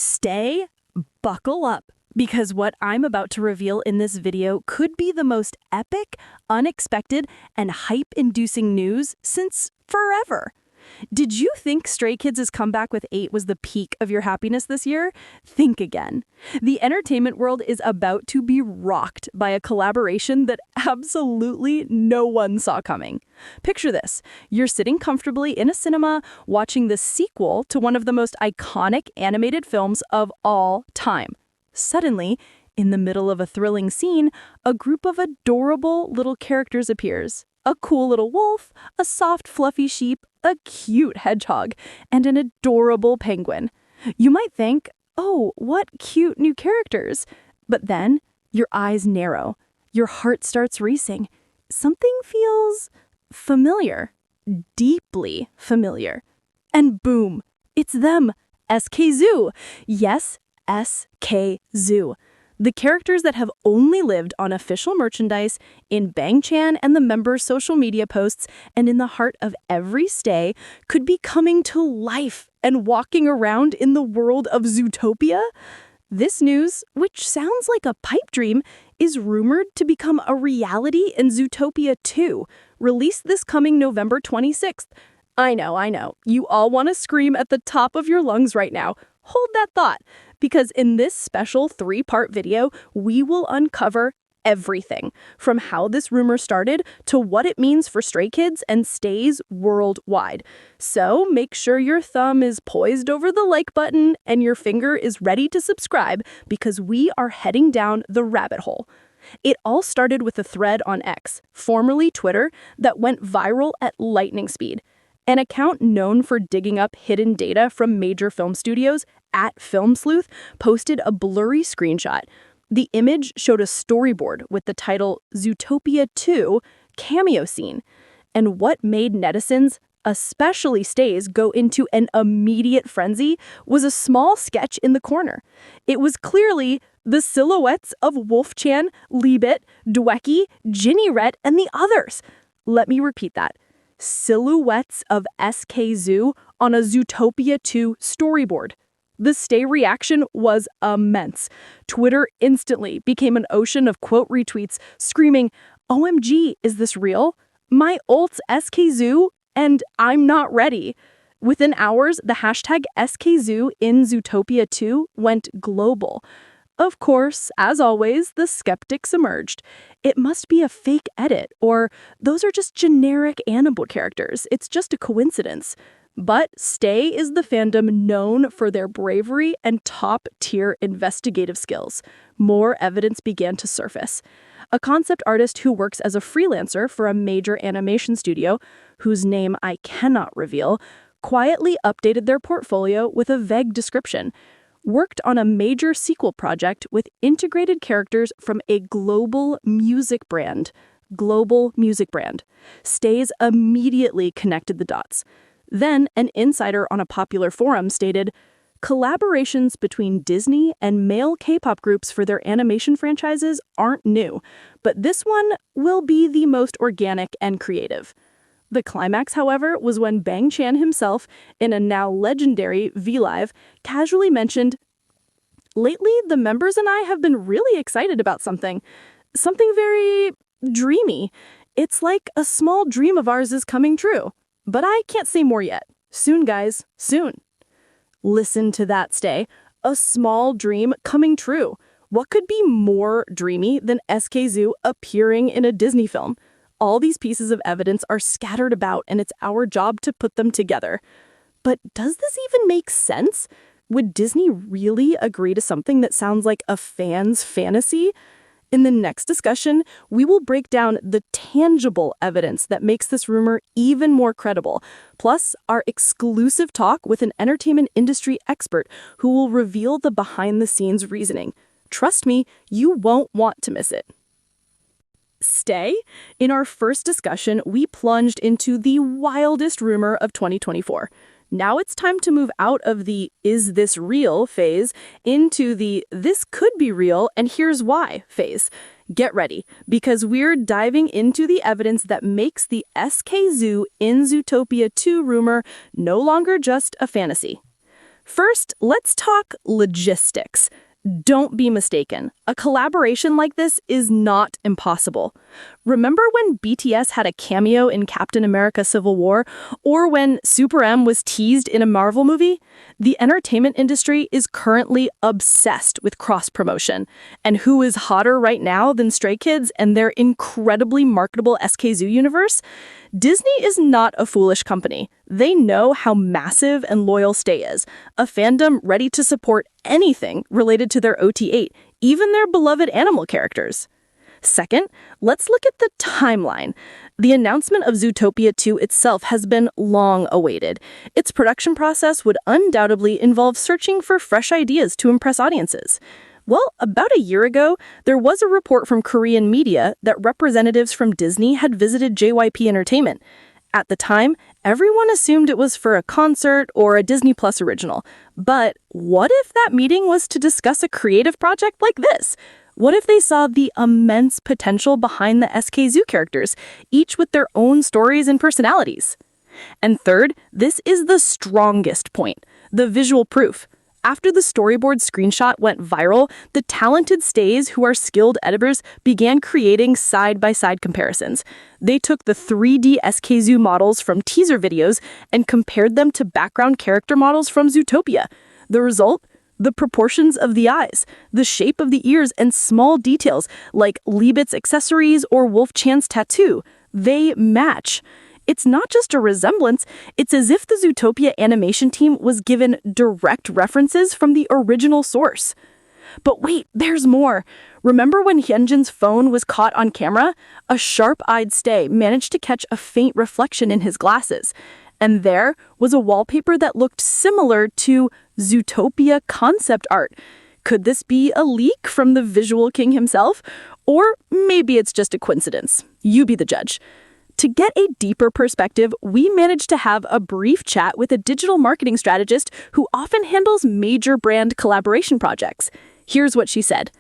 Stay, buckle up, because what I'm about to reveal in this video could be the most epic, unexpected, and hype-inducing news since forever. Did you think Stray Kids' comeback with 8 was the peak of your happiness this year? Think again. The entertainment world is about to be rocked by a collaboration that absolutely no one saw coming. Picture this. You're sitting comfortably in a cinema watching the sequel to one of the most iconic animated films of all time. Suddenly, in the middle of a thrilling scene, a group of adorable little characters appears. A cool little wolf, a soft fluffy sheep, a cute hedgehog, and an adorable penguin. You might think, oh, what cute new characters. But then, your eyes narrow. Your heart starts racing. Something feels familiar. Deeply familiar. And boom, it's them, SKZOO. Yes, SKZOO. The characters that have only lived on official merchandise, in Bang-chan and the members' social media posts, and in the heart of every stay, could be coming to life and walking around in the world of Zootopia. This news, which sounds like a pipe dream, is rumored to become a reality in Zootopia 2, released this coming November 26th. I know, you all want to scream at the top of your lungs right now. Hold that thought, because in this special 3-part video, we will uncover everything, from how this rumor started to what it means for Stray Kids and stays worldwide. So make sure your thumb is poised over the like button and your finger is ready to subscribe, because we are heading down the rabbit hole. It all started with a thread on X, formerly Twitter, that went viral at lightning speed. An account known for digging up hidden data from major film studios, @FilmSleuth, posted a blurry screenshot. The image showed a storyboard with the title Zootopia 2 Cameo scene. And what made netizens, especially stays, go into an immediate frenzy was a small sketch in the corner. It was clearly the silhouettes of Wolfchan, Liebit, Dwecky, Ginny Red, and the others. Let me repeat that. Silhouettes of SKZOO on a Zootopia 2 storyboard. The stay reaction was immense. Twitter instantly became an ocean of quote retweets screaming, "OMG, is this real? My ult's SKZOO and I'm not ready." Within hours, the hashtag SKZOO in Zootopia 2 went global. Of course, as always, the skeptics emerged. It must be a fake edit, or those are just generic animal characters. It's just a coincidence. But Stay is the fandom known for their bravery and top-tier investigative skills. More evidence began to surface. A concept artist who works as a freelancer for a major animation studio, whose name I cannot reveal, quietly updated their portfolio with a vague description. Worked on a major sequel project with integrated characters from a global music brand. Stays immediately connected the dots. Then, an insider on a popular forum stated, "Collaborations between Disney and male K-pop groups for their animation franchises aren't new, but this one will be the most organic and creative." The climax, however, was when Bang-chan himself, in a now legendary V-Live, casually mentioned, "Lately, the members and I have been really excited about something very dreamy. It's like a small dream of ours is coming true. But I can't say more yet. Soon, guys, soon." Listen to that, Stay. A small dream coming true. What could be more dreamy than SKZOO appearing in a Disney film? All these pieces of evidence are scattered about, and it's our job to put them together. But does this even make sense? Would Disney really agree to something that sounds like a fan's fantasy? In the next discussion, we will break down the tangible evidence that makes this rumor even more credible, plus our exclusive talk with an entertainment industry expert who will reveal the behind-the-scenes reasoning. Trust me, you won't want to miss it. Stay? In our first discussion, we plunged into the wildest rumor of 2024. Now it's time to move out of the "is this real" phase into the "this could be real and here's why" phase. Get ready, because we're diving into the evidence that makes the SKZOO in Zootopia 2 rumor no longer just a fantasy. First, let's talk logistics. Don't be mistaken. A collaboration like this is not impossible. Remember when BTS had a cameo in Captain America Civil War, or when Super M was teased in a Marvel movie? The entertainment industry is currently obsessed with cross-promotion. And who is hotter right now than Stray Kids and their incredibly marketable SKZOO universe? Disney is not a foolish company. They know how massive and loyal Stay is, a fandom ready to support anything related to their OT8, even their beloved animal characters. Second, let's look at the timeline. The announcement of Zootopia 2 itself has been long awaited. Its production process would undoubtedly involve searching for fresh ideas to impress audiences. Well, about a year ago, there was a report from Korean media that representatives from Disney had visited JYP Entertainment. At the time, everyone assumed it was for a concert or a Disney Plus original. But what if that meeting was to discuss a creative project like this? What if they saw the immense potential behind the SKZOO characters, each with their own stories and personalities? And third, this is the strongest point, the visual proof. After the storyboard screenshot went viral, the talented Stays who are skilled editors began creating side-by-side comparisons. They took the 3D SKZOO models from teaser videos and compared them to background character models from Zootopia. The result? The proportions of the eyes, the shape of the ears, and small details like Libet's accessories or Wolf Chan's tattoo. They match. It's not just a resemblance, it's as if the Zootopia animation team was given direct references from the original source. But wait, there's more. Remember when Hyunjin's phone was caught on camera? A sharp-eyed Stay managed to catch a faint reflection in his glasses. And there was a wallpaper that looked similar to Zootopia concept art. Could this be a leak from the visual king himself? Or maybe it's just a coincidence. You be the judge. To get a deeper perspective, we managed to have a brief chat with a digital marketing strategist who often handles major brand collaboration projects. Here's what she said.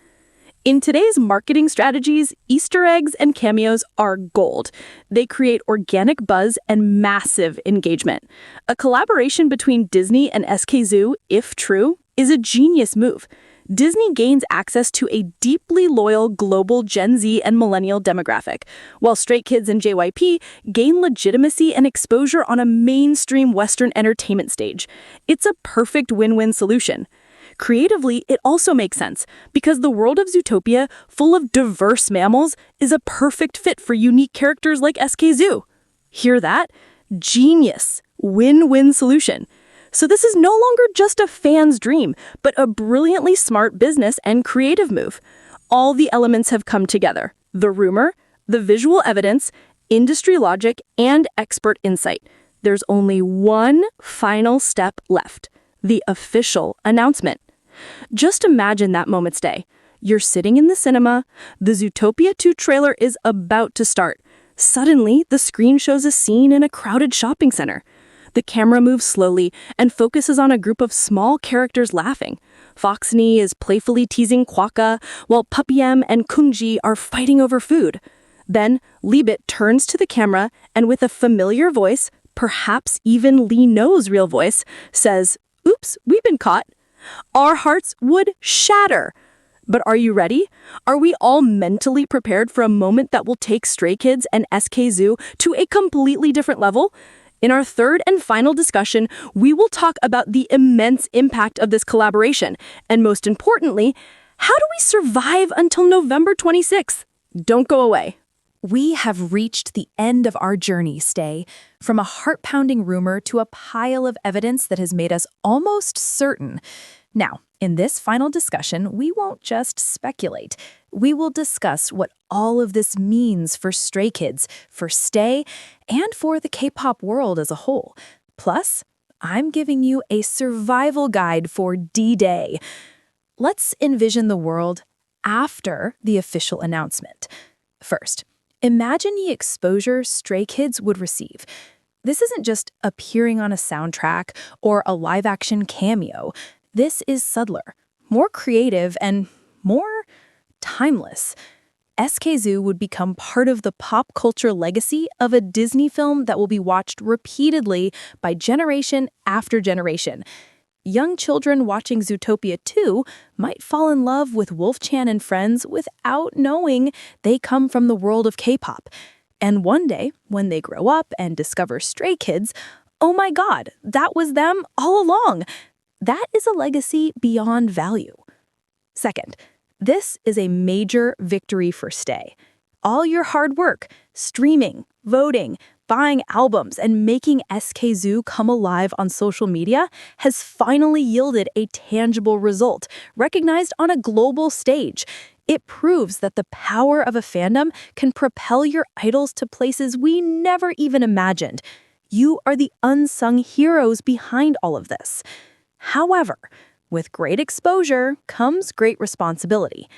In today's marketing strategies, Easter eggs and cameos are gold. They create organic buzz and massive engagement. A collaboration between Disney and SKZOO, if true, is a genius move. Disney gains access to a deeply loyal global Gen Z and millennial demographic, while Stray Kids and JYP gain legitimacy and exposure on a mainstream Western entertainment stage. It's a perfect win-win solution. Creatively, it also makes sense, because the world of Zootopia, full of diverse mammals, is a perfect fit for unique characters like SKZOO. Hear that? Genius. Win-win solution. So this is no longer just a fan's dream, but a brilliantly smart business and creative move. All the elements have come together. The rumor, the visual evidence, industry logic, and expert insight. There's only one final step left. The official announcement. Just imagine that moment, Stay. You're sitting in the cinema, the Zootopia 2 trailer is about to start. Suddenly, the screen shows a scene in a crowded shopping center. The camera moves slowly and focuses on a group of small characters laughing. Foxney is playfully teasing Kwaka, while Puppy M and Kungji are fighting over food. Then, Libet turns to the camera and with a familiar voice, perhaps even Lee No's real voice, says, "Oops, we've been caught." Our hearts would shatter. But are you ready? Are we all mentally prepared for a moment that will take Stray Kids and SKZOO to a completely different level? In our third and final discussion, we will talk about the immense impact of this collaboration, and most importantly, how do we survive until November 26th? Don't go away. We have reached the end of our journey, Stay, from a heart-pounding rumor to a pile of evidence that has made us almost certain. Now, in this final discussion, we won't just speculate. We will discuss what all of this means for Stray Kids, for Stay, and for the K-pop world as a whole. Plus, I'm giving you a survival guide for D-Day. Let's envision the world after the official announcement. First, imagine the exposure Stray Kids would receive. This isn't just appearing on a soundtrack or a live-action cameo. This is subtler, more creative, and more timeless. SKZOO would become part of the pop culture legacy of a Disney film that will be watched repeatedly by generation after generation. Young children watching Zootopia 2 might fall in love with Wolf-chan and friends without knowing they come from the world of K-pop. And one day, when they grow up and discover Stray Kids, oh my god, that was them all along. That is a legacy beyond value. Second, this is a major victory for Stay. All your hard work, streaming, voting, buying albums, and making SKZOO come alive on social media has finally yielded a tangible result, recognized on a global stage. It proves that the power of a fandom can propel your idols to places we never even imagined. You are the unsung heroes behind all of this. However, with great exposure comes great responsibility.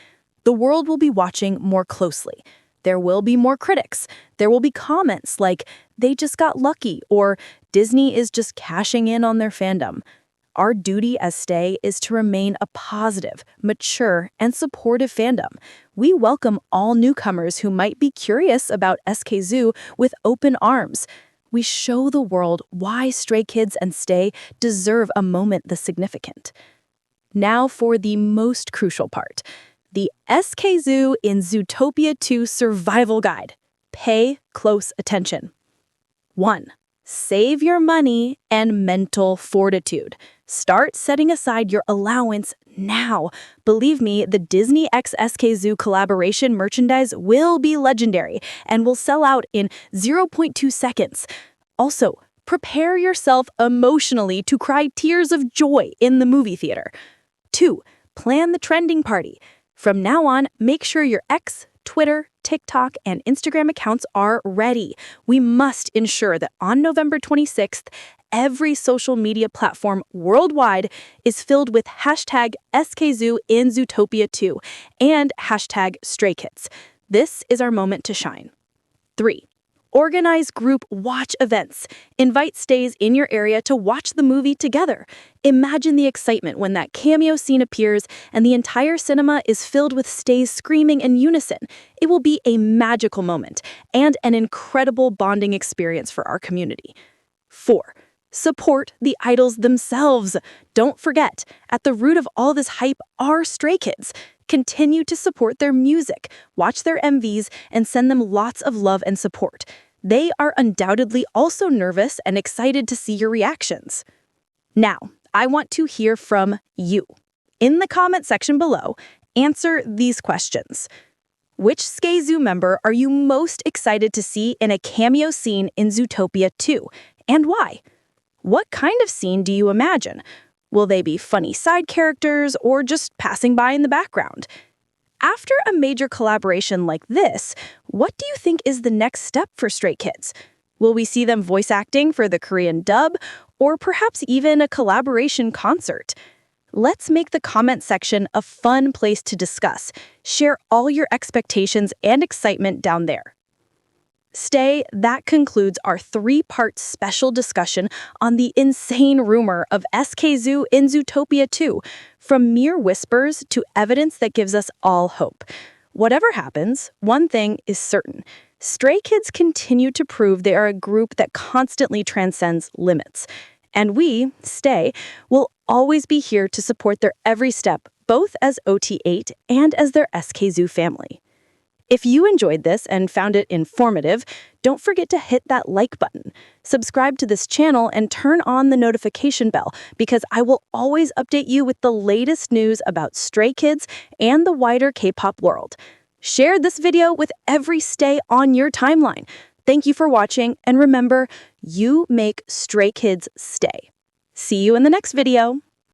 The world will be watching more closely. There will be more critics. There will be comments like, they just got lucky, or Disney is just cashing in on their fandom. Our duty as Stay is to remain a positive, mature, and supportive fandom. We welcome all newcomers who might be curious about SKZOO with open arms. We show the world why Stray Kids and Stay deserve a moment this significant. Now for the most crucial part. The SKZOO in Zootopia 2 Survival Guide. Pay close attention. 1. Save your money and mental fortitude. Start setting aside your allowance now. Believe me, the Disney x SKZOO collaboration merchandise will be legendary and will sell out in 0.2 seconds. Also, prepare yourself emotionally to cry tears of joy in the movie theater. 2. Plan the trending party. From now on, make sure your X, Twitter, TikTok, and Instagram accounts are ready. We must ensure that on November 26th, every social media platform worldwide is filled with hashtag SKZOO in Zootopia 2 and hashtag StrayKids. This is our moment to shine. 3. Organize group watch events. Invite stays in your area to watch the movie together. Imagine the excitement when that cameo scene appears and the entire cinema is filled with stays screaming in unison. It will be a magical moment and an incredible bonding experience for our community. 4. Support the idols themselves. Don't forget, at the root of all this hype are Stray Kids. Continue to support their music, watch their MVs, and send them lots of love and support. They are undoubtedly also nervous and excited to see your reactions. Now, I want to hear from you. In the comment section below, answer these questions. Which SKZOO member are you most excited to see in a cameo scene in Zootopia 2, and why? What kind of scene do you imagine? Will they be funny side characters or just passing by in the background? After a major collaboration like this, what do you think is the next step for Stray Kids? Will we see them voice acting for the Korean dub, or perhaps even a collaboration concert? Let's make the comment section a fun place to discuss. Share all your expectations and excitement down there. Stay, that concludes our 3-part special discussion on the insane rumor of SKZOO in Zootopia 2, from mere whispers to evidence that gives us all hope. Whatever happens, one thing is certain. Stray Kids continue to prove they are a group that constantly transcends limits. And we, Stay, will always be here to support their every step, both as OT8 and as their SKZOO family. If you enjoyed this and found it informative, don't forget to hit that like button. Subscribe to this channel and turn on the notification bell because I will always update you with the latest news about Stray Kids and the wider K-pop world. Share this video with every Stay on your timeline. Thank you for watching, and remember, you make Stray Kids stay. See you in the next video.